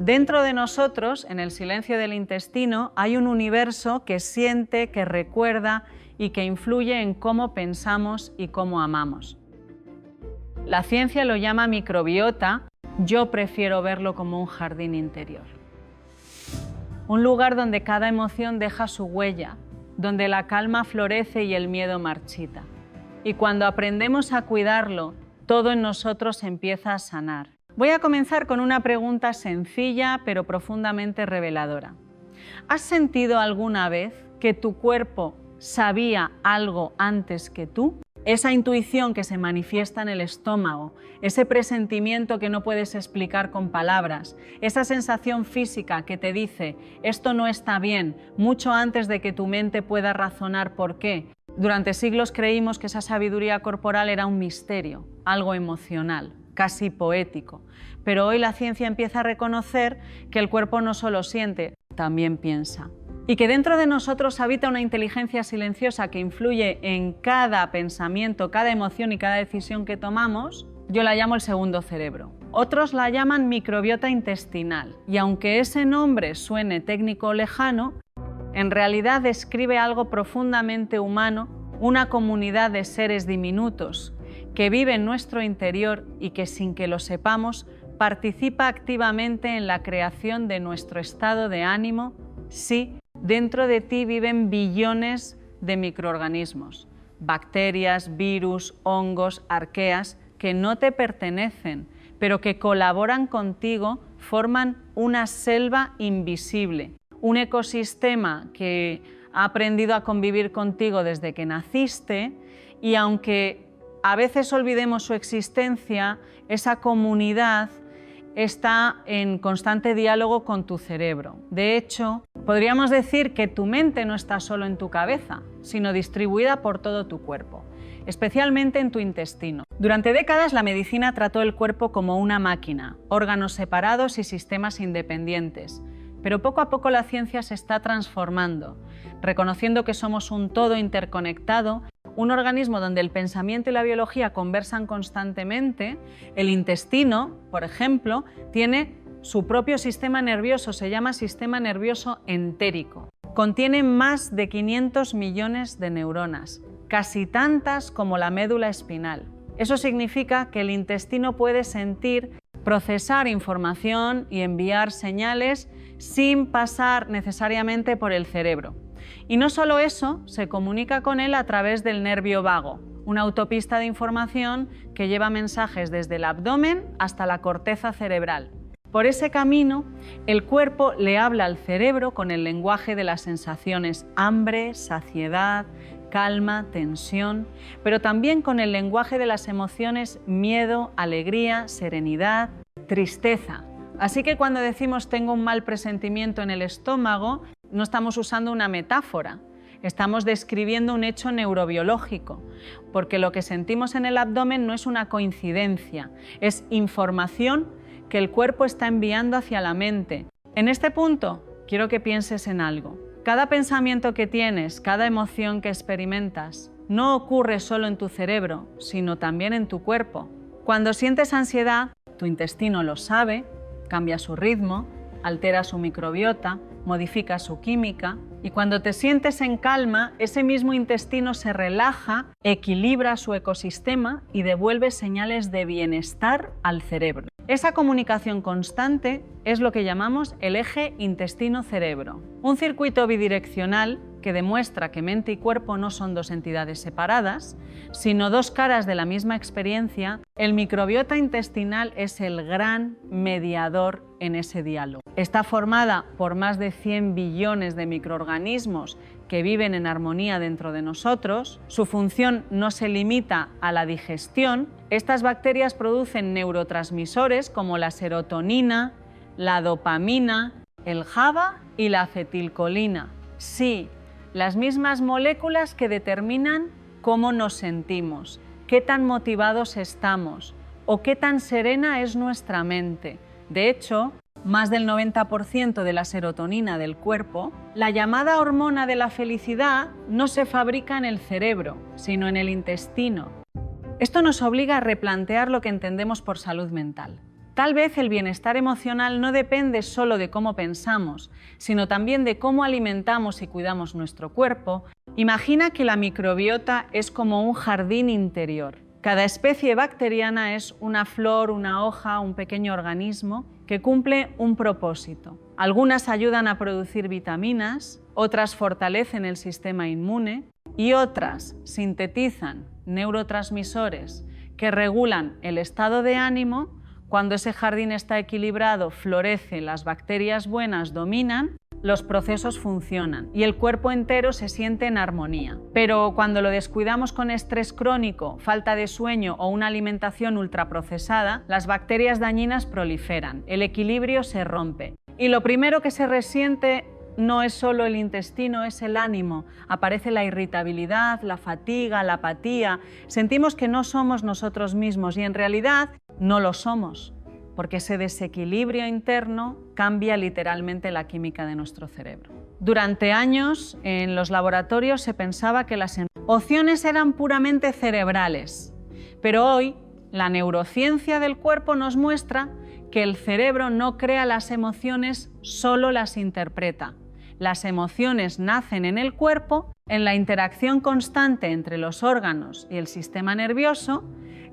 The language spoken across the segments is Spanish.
Dentro de nosotros, en el silencio del intestino, hay un universo que siente, que recuerda y que influye en cómo pensamos y cómo amamos. La ciencia lo llama microbiota, yo prefiero verlo como un jardín interior. Un lugar donde cada emoción deja su huella, donde la calma florece y el miedo marchita. Y cuando aprendemos a cuidarlo, todo en nosotros empieza a sanar. Voy a comenzar con una pregunta sencilla pero profundamente reveladora. ¿Has sentido alguna vez que tu cuerpo sabía algo antes que tú? Esa intuición que se manifiesta en el estómago, ese presentimiento que no puedes explicar con palabras, esa sensación física que te dice esto no está bien, mucho antes de que tu mente pueda razonar por qué. Durante siglos creímos que esa sabiduría corporal era un misterio, algo emocional, casi poético. Pero hoy la ciencia empieza a reconocer que el cuerpo no solo siente, también piensa. Y que dentro de nosotros habita una inteligencia silenciosa que influye en cada pensamiento, cada emoción y cada decisión que tomamos. Yo la llamo el segundo cerebro. Otros la llaman microbiota intestinal. Y aunque ese nombre suene técnico o lejano, en realidad describe algo profundamente humano, una comunidad de seres diminutos que vive en nuestro interior y que, sin que lo sepamos, participa activamente en la creación de nuestro estado de ánimo. Sí, dentro de ti viven billones de microorganismos, bacterias, virus, hongos, arqueas, que no te pertenecen, pero que colaboran contigo, forman una selva invisible, un ecosistema que ha aprendido a convivir contigo desde que naciste, y aunque a veces olvidemos su existencia, esa comunidad está en constante diálogo con tu cerebro. De hecho, podríamos decir que tu mente no está solo en tu cabeza, sino distribuida por todo tu cuerpo, especialmente en tu intestino. Durante décadas la medicina trató el cuerpo como una máquina, órganos separados y sistemas independientes. Pero poco a poco la ciencia se está transformando, reconociendo que somos un todo interconectado, un organismo donde el pensamiento y la biología conversan constantemente. El intestino, por ejemplo, tiene su propio sistema nervioso, se llama sistema nervioso entérico. Contiene más de 500 millones de neuronas, casi tantas como la médula espinal. Eso significa que el intestino puede sentir, procesar información y enviar señales sin pasar necesariamente por el cerebro. Y no solo eso, se comunica con él a través del nervio vago, una autopista de información que lleva mensajes desde el abdomen hasta la corteza cerebral. Por ese camino, el cuerpo le habla al cerebro con el lenguaje de las sensaciones hambre, saciedad, calma, tensión, pero también con el lenguaje de las emociones miedo, alegría, serenidad, tristeza. Así que cuando decimos tengo un mal presentimiento en el estómago, no estamos usando una metáfora, estamos describiendo un hecho neurobiológico, porque lo que sentimos en el abdomen no es una coincidencia, es información que el cuerpo está enviando hacia la mente. En este punto, quiero que pienses en algo. Cada pensamiento que tienes, cada emoción que experimentas, no ocurre solo en tu cerebro, sino también en tu cuerpo. Cuando sientes ansiedad, tu intestino lo sabe, cambia su ritmo, altera su microbiota, modifica su química, y cuando te sientes en calma, ese mismo intestino se relaja, equilibra su ecosistema y devuelve señales de bienestar al cerebro. Esa comunicación constante es lo que llamamos el eje intestino-cerebro, un circuito bidireccional que demuestra que mente y cuerpo no son dos entidades separadas, sino dos caras de la misma experiencia. El microbiota intestinal es el gran mediador en ese diálogo. Está formada por más de 100 billones de microorganismos que viven en armonía dentro de nosotros. Su función no se limita a la digestión. Estas bacterias producen neurotransmisores como la serotonina, la dopamina, el GABA y la acetilcolina. Sí, las mismas moléculas que determinan cómo nos sentimos, qué tan motivados estamos o qué tan serena es nuestra mente. De hecho, más del 90% de la serotonina del cuerpo, la llamada hormona de la felicidad, no se fabrica en el cerebro, sino en el intestino. Esto nos obliga a replantear lo que entendemos por salud mental. Tal vez el bienestar emocional no depende solo de cómo pensamos, sino también de cómo alimentamos y cuidamos nuestro cuerpo. Imagina que la microbiota es como un jardín interior. Cada especie bacteriana es una flor, una hoja, un pequeño organismo que cumple un propósito. Algunas ayudan a producir vitaminas, otras fortalecen el sistema inmune y otras sintetizan neurotransmisores que regulan el estado de ánimo. Cuando ese jardín está equilibrado, florece, las bacterias buenas dominan, los procesos funcionan y el cuerpo entero se siente en armonía. Pero cuando lo descuidamos con estrés crónico, falta de sueño o una alimentación ultraprocesada, las bacterias dañinas proliferan, el equilibrio se rompe. Y lo primero que se resiente no es solo el intestino, es el ánimo. Aparece la irritabilidad, la fatiga, la apatía. Sentimos que no somos nosotros mismos y en realidad no lo somos, porque ese desequilibrio interno cambia literalmente la química de nuestro cerebro. Durante años en los laboratorios se pensaba que las emociones eran puramente cerebrales, pero hoy la neurociencia del cuerpo nos muestra que el cerebro no crea las emociones, solo las interpreta. Las emociones nacen en el cuerpo, en la interacción constante entre los órganos y el sistema nervioso.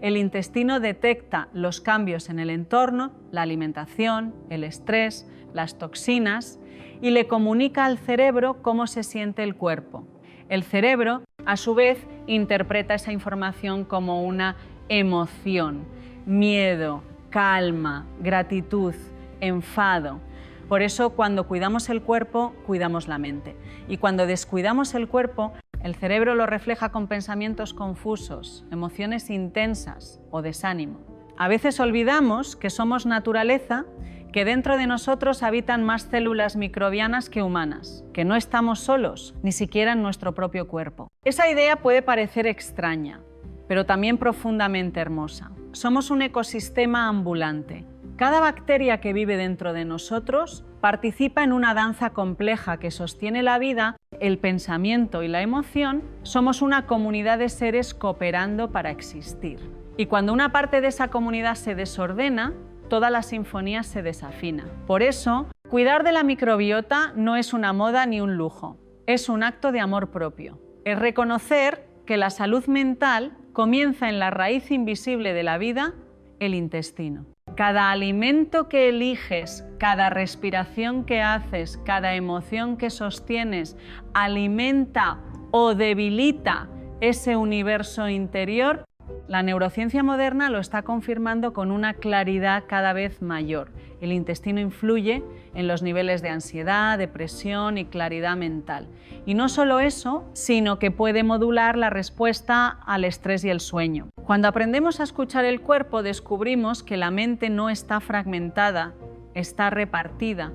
El intestino detecta los cambios en el entorno, la alimentación, el estrés, las toxinas y le comunica al cerebro cómo se siente el cuerpo. El cerebro, a su vez, interpreta esa información como una emoción, miedo, calma, gratitud, enfado. Por eso, cuando cuidamos el cuerpo, cuidamos la mente. Y cuando descuidamos el cuerpo, el cerebro lo refleja con pensamientos confusos, emociones intensas o desánimo. A veces olvidamos que somos naturaleza, que dentro de nosotros habitan más células microbianas que humanas, que no estamos solos, ni siquiera en nuestro propio cuerpo. Esa idea puede parecer extraña, pero también profundamente hermosa. Somos un ecosistema ambulante. Cada bacteria que vive dentro de nosotros participa en una danza compleja que sostiene la vida, el pensamiento y la emoción. Somos una comunidad de seres cooperando para existir. Y cuando una parte de esa comunidad se desordena, toda la sinfonía se desafina. Por eso, cuidar de la microbiota no es una moda ni un lujo, es un acto de amor propio. Es reconocer que la salud mental comienza en la raíz invisible de la vida, el intestino. Cada alimento que eliges, cada respiración que haces, cada emoción que sostienes, alimenta o debilita ese universo interior. La neurociencia moderna lo está confirmando con una claridad cada vez mayor. El intestino influye en los niveles de ansiedad, depresión y claridad mental. Y no solo eso, sino que puede modular la respuesta al estrés y el sueño. Cuando aprendemos a escuchar el cuerpo, descubrimos que la mente no está fragmentada, está repartida,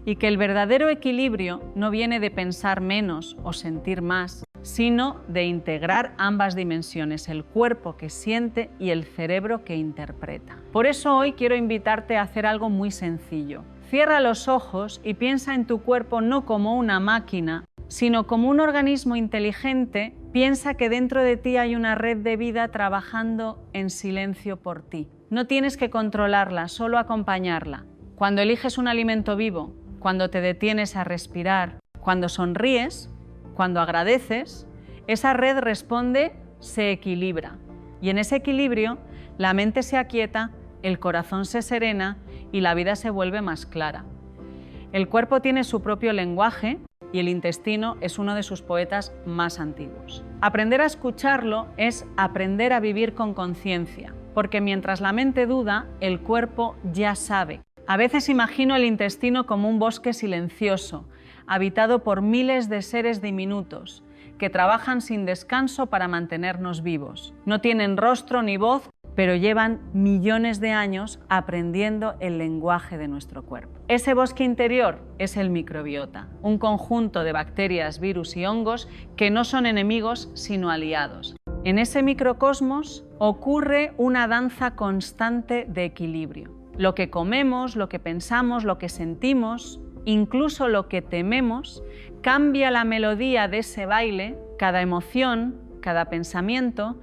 y que el verdadero equilibrio no viene de pensar menos o sentir más, sino de integrar ambas dimensiones, el cuerpo que siente y el cerebro que interpreta. Por eso hoy quiero invitarte a hacer algo muy sencillo. Cierra los ojos y piensa en tu cuerpo no como una máquina, sino como un organismo inteligente. Piensa que dentro de ti hay una red de vida trabajando en silencio por ti. No tienes que controlarla, solo acompañarla. Cuando eliges un alimento vivo, cuando te detienes a respirar, cuando sonríes, cuando agradeces, esa red responde, se equilibra. Y en ese equilibrio, la mente se aquieta, el corazón se serena y la vida se vuelve más clara. El cuerpo tiene su propio lenguaje y el intestino es uno de sus poetas más antiguos. Aprender a escucharlo es aprender a vivir con conciencia, porque mientras la mente duda, el cuerpo ya sabe. A veces imagino el intestino como un bosque silencioso, habitado por miles de seres diminutos, que trabajan sin descanso para mantenernos vivos. No tienen rostro ni voz, pero llevan millones de años aprendiendo el lenguaje de nuestro cuerpo. Ese bosque interior es el microbiota, un conjunto de bacterias, virus y hongos que no son enemigos, sino aliados. En ese microcosmos ocurre una danza constante de equilibrio. Lo que comemos, lo que pensamos, lo que sentimos, incluso lo que tememos, cambia la melodía de ese baile. Cada emoción, cada pensamiento,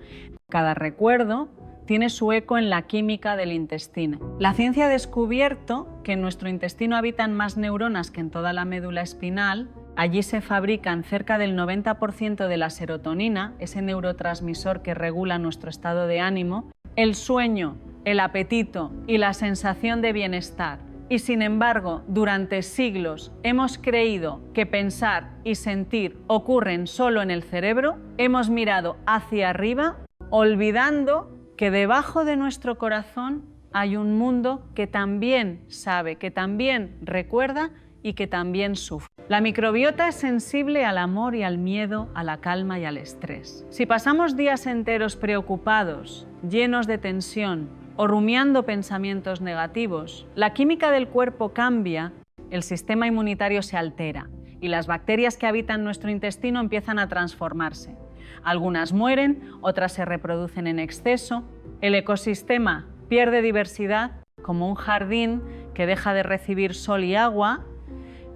cada recuerdo tiene su eco en la química del intestino. La ciencia ha descubierto que en nuestro intestino habitan más neuronas que en toda la médula espinal. Allí se fabrican cerca del 90% de la serotonina, ese neurotransmisor que regula nuestro estado de ánimo, el sueño, el apetito y la sensación de bienestar. Y sin embargo, durante siglos hemos creído que pensar y sentir ocurren solo en el cerebro, hemos mirado hacia arriba, olvidando que debajo de nuestro corazón hay un mundo que también sabe, que también recuerda y que también sufre. La microbiota es sensible al amor y al miedo, a la calma y al estrés. Si pasamos días enteros preocupados, llenos de tensión o rumiando pensamientos negativos, la química del cuerpo cambia, el sistema inmunitario se altera y las bacterias que habitan nuestro intestino empiezan a transformarse. Algunas mueren, otras se reproducen en exceso, el ecosistema pierde diversidad como un jardín que deja de recibir sol y agua.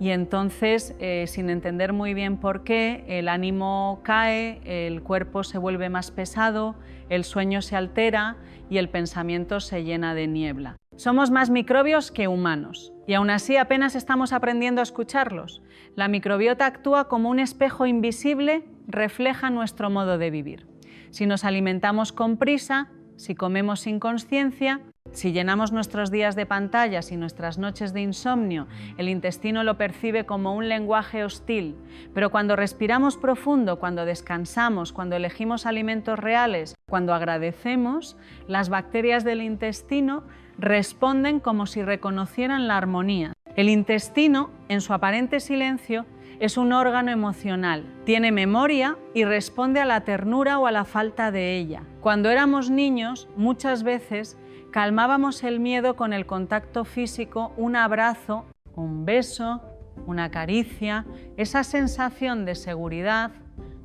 Y entonces, sin entender muy bien por qué, el ánimo cae, el cuerpo se vuelve más pesado, el sueño se altera y el pensamiento se llena de niebla. Somos más microbios que humanos y aún así apenas estamos aprendiendo a escucharlos. La microbiota actúa como un espejo invisible, refleja nuestro modo de vivir. Si nos alimentamos con prisa, si comemos sin conciencia, si llenamos nuestros días de pantallas y nuestras noches de insomnio, el intestino lo percibe como un lenguaje hostil. Pero cuando respiramos profundo, cuando descansamos, cuando elegimos alimentos reales, cuando agradecemos, las bacterias del intestino responden como si reconocieran la armonía. El intestino, en su aparente silencio, es un órgano emocional, tiene memoria y responde a la ternura o a la falta de ella. Cuando éramos niños, muchas veces calmábamos el miedo con el contacto físico, un abrazo, un beso, una caricia. Esa sensación de seguridad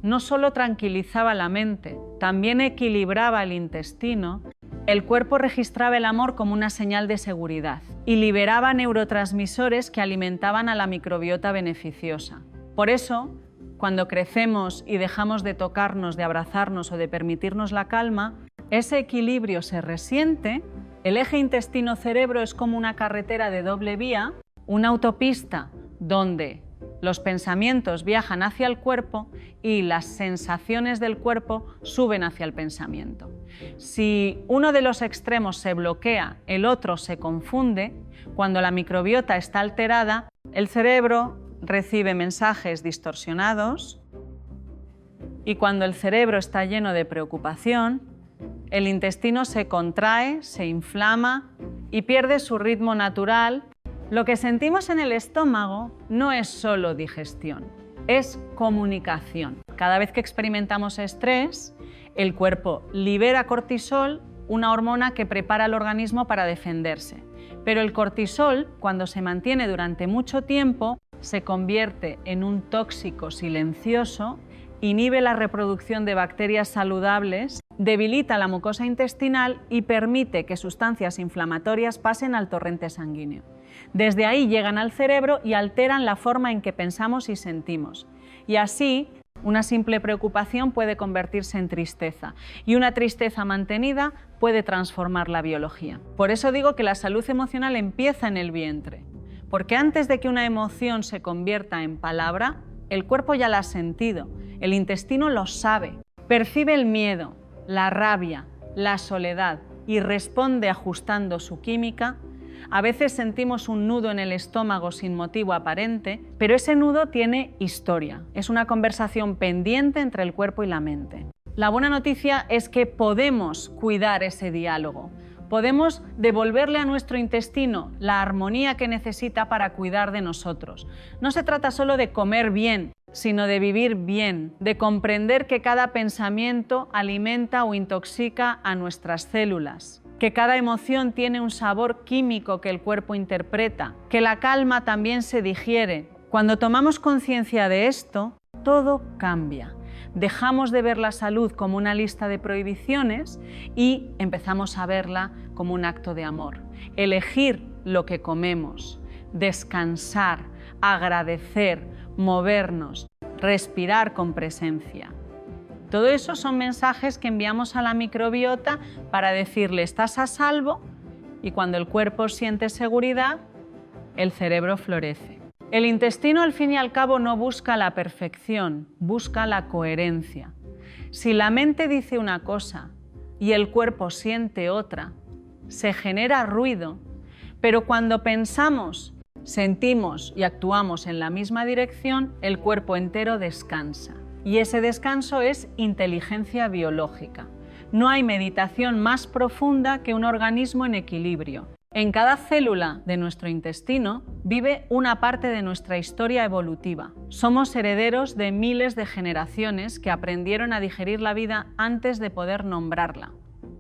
no solo tranquilizaba la mente, también equilibraba el intestino. El cuerpo registraba el amor como una señal de seguridad y liberaba neurotransmisores que alimentaban a la microbiota beneficiosa. Por eso, cuando crecemos y dejamos de tocarnos, de abrazarnos o de permitirnos la calma, ese equilibrio se resiente. El eje intestino-cerebro es como una carretera de doble vía, una autopista donde los pensamientos viajan hacia el cuerpo y las sensaciones del cuerpo suben hacia el pensamiento. Si uno de los extremos se bloquea, el otro se confunde. Cuando la microbiota está alterada, el cerebro recibe mensajes distorsionados y cuando el cerebro está lleno de preocupación, el intestino se contrae, se inflama y pierde su ritmo natural. Lo que sentimos en el estómago no es solo digestión, es comunicación. Cada vez que experimentamos estrés, el cuerpo libera cortisol, una hormona que prepara al organismo para defenderse. Pero el cortisol, cuando se mantiene durante mucho tiempo, se convierte en un tóxico silencioso, inhibe la reproducción de bacterias saludables, debilita la mucosa intestinal y permite que sustancias inflamatorias pasen al torrente sanguíneo. Desde ahí llegan al cerebro y alteran la forma en que pensamos y sentimos. Y así, una simple preocupación puede convertirse en tristeza y una tristeza mantenida puede transformar la biología. Por eso digo que la salud emocional empieza en el vientre, porque antes de que una emoción se convierta en palabra, el cuerpo ya la ha sentido, el intestino lo sabe, percibe el miedo, la rabia, la soledad y responde ajustando su química. A veces sentimos un nudo en el estómago sin motivo aparente, pero ese nudo tiene historia. Es una conversación pendiente entre el cuerpo y la mente. La buena noticia es que podemos cuidar ese diálogo. Podemos devolverle a nuestro intestino la armonía que necesita para cuidar de nosotros. No se trata solo de comer bien, sino de vivir bien, de comprender que cada pensamiento alimenta o intoxica a nuestras células, que cada emoción tiene un sabor químico que el cuerpo interpreta, que la calma también se digiere. Cuando tomamos conciencia de esto, todo cambia. Dejamos de ver la salud como una lista de prohibiciones y empezamos a verla como un acto de amor. Elegir lo que comemos, descansar, agradecer, movernos, respirar con presencia. Todo eso son mensajes que enviamos a la microbiota para decirle estás a salvo, y cuando el cuerpo siente seguridad, el cerebro florece. El intestino, al fin y al cabo, no busca la perfección, busca la coherencia. Si la mente dice una cosa y el cuerpo siente otra, se genera ruido, pero cuando pensamos, sentimos y actuamos en la misma dirección, el cuerpo entero descansa. Y ese descanso es inteligencia biológica. No hay meditación más profunda que un organismo en equilibrio. En cada célula de nuestro intestino vive una parte de nuestra historia evolutiva. Somos herederos de miles de generaciones que aprendieron a digerir la vida antes de poder nombrarla.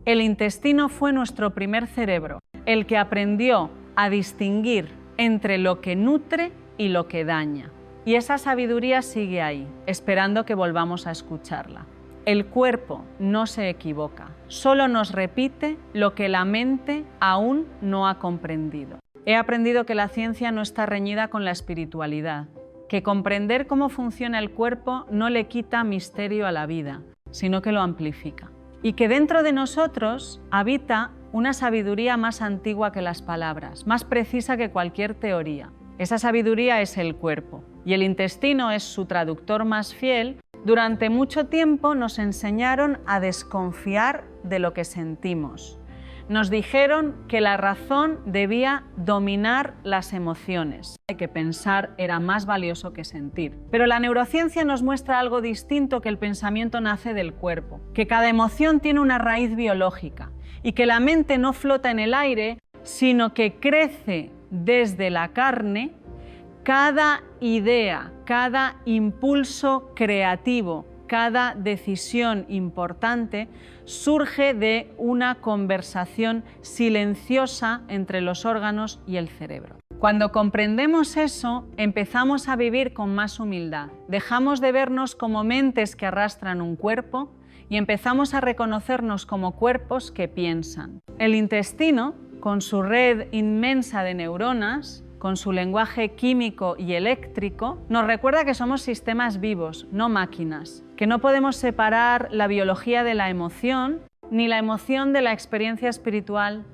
El intestino fue nuestro primer cerebro, el que aprendió a distinguir entre lo que nutre y lo que daña. Y esa sabiduría sigue ahí, esperando que volvamos a escucharla. El cuerpo no se equivoca, solo nos repite lo que la mente aún no ha comprendido. He aprendido que la ciencia no está reñida con la espiritualidad, que comprender cómo funciona el cuerpo no le quita misterio a la vida, sino que lo amplifica. Y que dentro de nosotros habita una sabiduría más antigua que las palabras, más precisa que cualquier teoría. Esa sabiduría es el cuerpo, y el intestino es su traductor más fiel. Durante mucho tiempo nos enseñaron a desconfiar de lo que sentimos. Nos dijeron que la razón debía dominar las emociones, que pensar era más valioso que sentir. Pero la neurociencia nos muestra algo distinto, que el pensamiento nace del cuerpo, que cada emoción tiene una raíz biológica y que la mente no flota en el aire, sino que crece desde la carne. Cada idea, cada impulso creativo, cada decisión importante surge de una conversación silenciosa entre los órganos y el cerebro. Cuando comprendemos eso, empezamos a vivir con más humildad. Dejamos de vernos como mentes que arrastran un cuerpo y empezamos a reconocernos como cuerpos que piensan. El intestino, con su red inmensa de neuronas, con su lenguaje químico y eléctrico, nos recuerda que somos sistemas vivos, no máquinas, que no podemos separar la biología de la emoción, ni la emoción de la experiencia espiritual.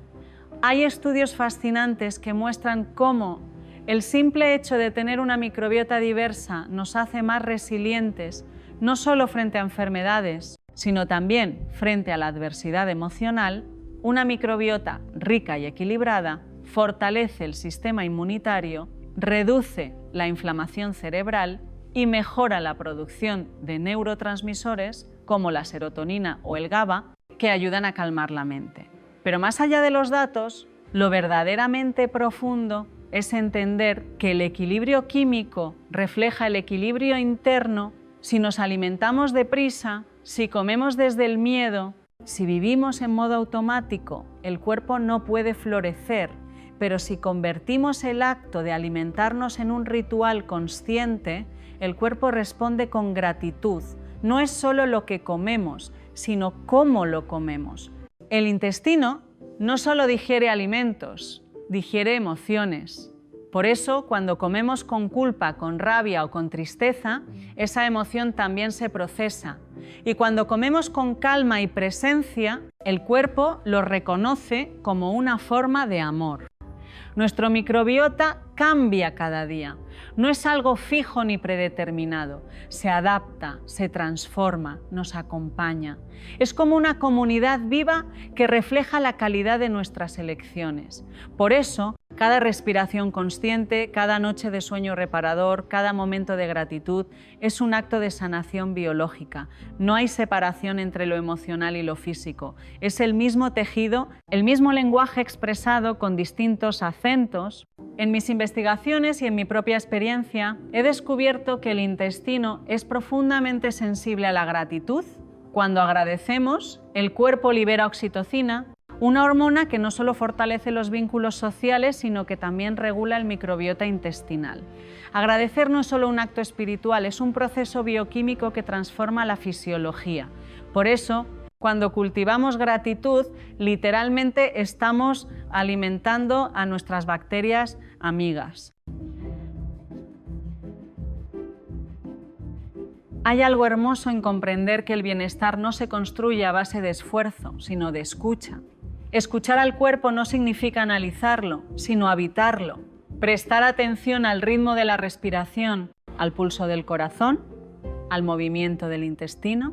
Hay estudios fascinantes que muestran cómo el simple hecho de tener una microbiota diversa nos hace más resilientes, no solo frente a enfermedades, sino también frente a la adversidad emocional. Una microbiota rica y equilibrada fortalece el sistema inmunitario, reduce la inflamación cerebral y mejora la producción de neurotransmisores como la serotonina o el GABA, que ayudan a calmar la mente. Pero más allá de los datos, lo verdaderamente profundo es entender que el equilibrio químico refleja el equilibrio interno. Si nos alimentamos deprisa, si comemos desde el miedo, si vivimos en modo automático, el cuerpo no puede florecer. Pero si convertimos el acto de alimentarnos en un ritual consciente, el cuerpo responde con gratitud. No es solo lo que comemos, sino cómo lo comemos. El intestino no solo digiere alimentos, digiere emociones. Por eso, cuando comemos con culpa, con rabia o con tristeza, esa emoción también se procesa. Y cuando comemos con calma y presencia, el cuerpo lo reconoce como una forma de amor. Nuestro microbiota cambia cada día. No es algo fijo ni predeterminado. Se adapta, se transforma, nos acompaña. Es como una comunidad viva que refleja la calidad de nuestras elecciones. Por eso, cada respiración consciente, cada noche de sueño reparador, cada momento de gratitud es un acto de sanación biológica. No hay separación entre lo emocional y lo físico. Es el mismo tejido, el mismo lenguaje expresado con distintos acentos. En mis investigaciones y en mi propia experiencia he descubierto que el intestino es profundamente sensible a la gratitud. Cuando agradecemos, el cuerpo libera oxitocina, una hormona que no solo fortalece los vínculos sociales, sino que también regula el microbiota intestinal. Agradecer no es solo un acto espiritual, es un proceso bioquímico que transforma la fisiología. Por eso, cuando cultivamos gratitud, literalmente estamos alimentando a nuestras bacterias amigas. Hay algo hermoso en comprender que el bienestar no se construye a base de esfuerzo, sino de escucha. Escuchar al cuerpo no significa analizarlo, sino habitarlo. Prestar atención al ritmo de la respiración, al pulso del corazón, al movimiento del intestino.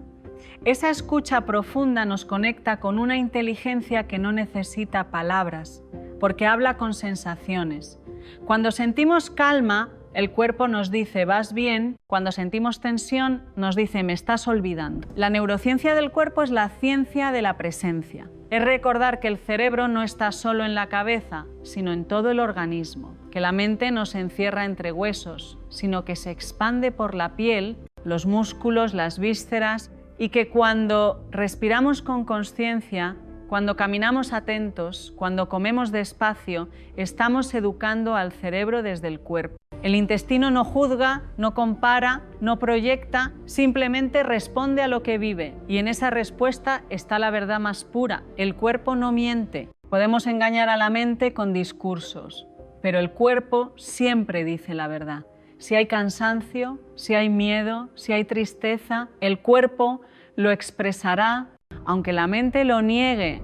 Esa escucha profunda nos conecta con una inteligencia que no necesita palabras, porque habla con sensaciones. Cuando sentimos calma, el cuerpo nos dice vas bien, cuando sentimos tensión nos dice me estás olvidando. La neurociencia del cuerpo es la ciencia de la presencia. Es recordar que el cerebro no está solo en la cabeza, sino en todo el organismo, que la mente no se encierra entre huesos, sino que se expande por la piel, los músculos, las vísceras, y que cuando respiramos con consciencia, cuando caminamos atentos, cuando comemos despacio, estamos educando al cerebro desde el cuerpo. El intestino no juzga, no compara, no proyecta, simplemente responde a lo que vive. Y en esa respuesta está la verdad más pura. El cuerpo no miente. Podemos engañar a la mente con discursos, pero el cuerpo siempre dice la verdad. Si hay cansancio, si hay miedo, si hay tristeza, el cuerpo lo expresará, aunque la mente lo niegue.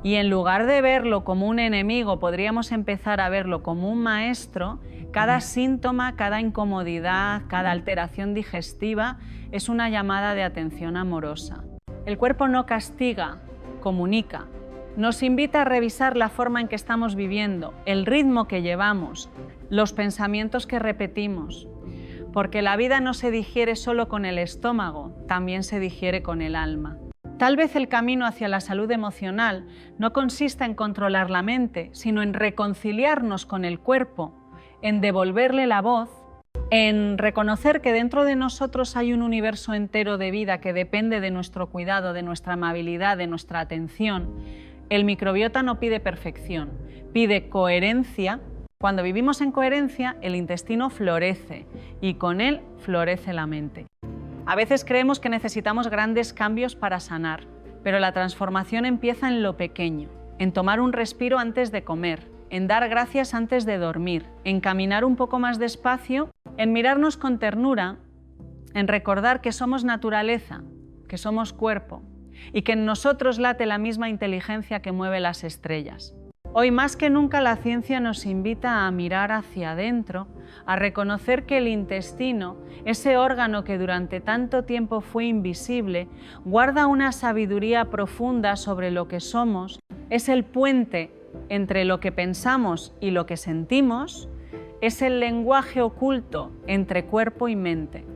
Y en lugar de verlo como un enemigo, podríamos empezar a verlo como un maestro. Cada síntoma, cada incomodidad, cada alteración digestiva es una llamada de atención amorosa. El cuerpo no castiga, comunica. Nos invita a revisar la forma en que estamos viviendo, el ritmo que llevamos, los pensamientos que repetimos. Porque la vida no se digiere solo con el estómago, también se digiere con el alma. Tal vez el camino hacia la salud emocional no consista en controlar la mente, sino en reconciliarnos con el cuerpo, en devolverle la voz, en reconocer que dentro de nosotros hay un universo entero de vida que depende de nuestro cuidado, de nuestra amabilidad, de nuestra atención. El microbiota no pide perfección, pide coherencia. Cuando vivimos en coherencia, el intestino florece y con él florece la mente. A veces creemos que necesitamos grandes cambios para sanar, pero la transformación empieza en lo pequeño, en tomar un respiro antes de comer, en dar gracias antes de dormir, en caminar un poco más despacio, en mirarnos con ternura, en recordar que somos naturaleza, que somos cuerpo y que en nosotros late la misma inteligencia que mueve las estrellas. Hoy más que nunca la ciencia nos invita a mirar hacia adentro, a reconocer que el intestino, ese órgano que durante tanto tiempo fue invisible, guarda una sabiduría profunda sobre lo que somos, es el puente entre lo que pensamos y lo que sentimos, es el lenguaje oculto entre cuerpo y mente.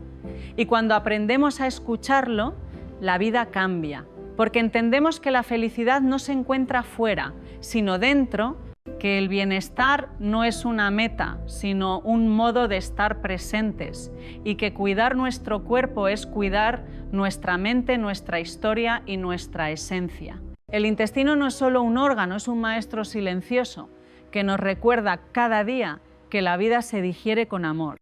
Y cuando aprendemos a escucharlo, la vida cambia, porque entendemos que la felicidad no se encuentra fuera, sino dentro, que el bienestar no es una meta, sino un modo de estar presentes, y que cuidar nuestro cuerpo es cuidar nuestra mente, nuestra historia y nuestra esencia. El intestino no es solo un órgano, es un maestro silencioso que nos recuerda cada día que la vida se digiere con amor.